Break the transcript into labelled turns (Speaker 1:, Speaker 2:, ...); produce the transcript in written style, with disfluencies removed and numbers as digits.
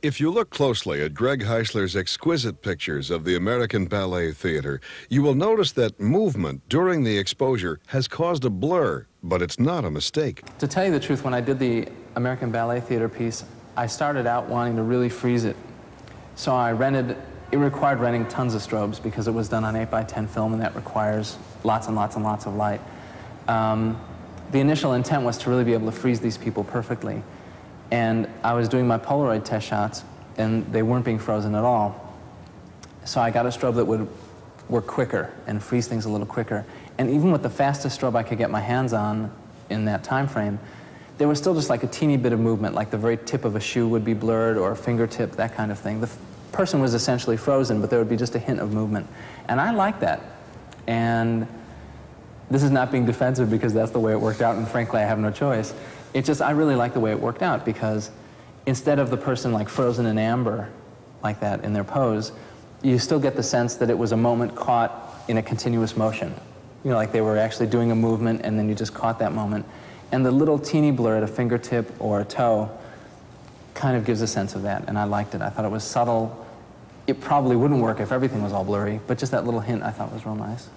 Speaker 1: If you look closely at Greg Heisler's exquisite pictures of the American Ballet Theater, you will notice that movement during the exposure has caused a blur, but it's not a mistake.
Speaker 2: To tell you the truth, when I did the American Ballet Theater piece, I started out wanting to really freeze it. So it required renting tons of strobes because it was done on 8x10 film, and that requires lots and lots and lots of light. The initial intent was to really be able to freeze these people perfectly. And I was doing my Polaroid test shots, and they weren't being frozen at all. So I got a strobe that would work quicker and freeze things a little quicker. And even with the fastest strobe I could get my hands on in that time frame, there was still just like a teeny bit of movement, like the very tip of a shoe would be blurred, or a fingertip, that kind of thing. The person was essentially frozen, but there would be just a hint of movement. And I like that. And this is not being defensive because that's the way it worked out, and frankly, I have no choice. It's just, I really like the way it worked out, because instead of the person like frozen in amber like that in their pose, you still get the sense that it was a moment caught in a continuous motion. You know, like they were actually doing a movement and then you just caught that moment. And the little teeny blur at a fingertip or a toe kind of gives a sense of that, and I liked it. I thought it was subtle. It probably wouldn't work if everything was all blurry, but just that little hint I thought was real nice.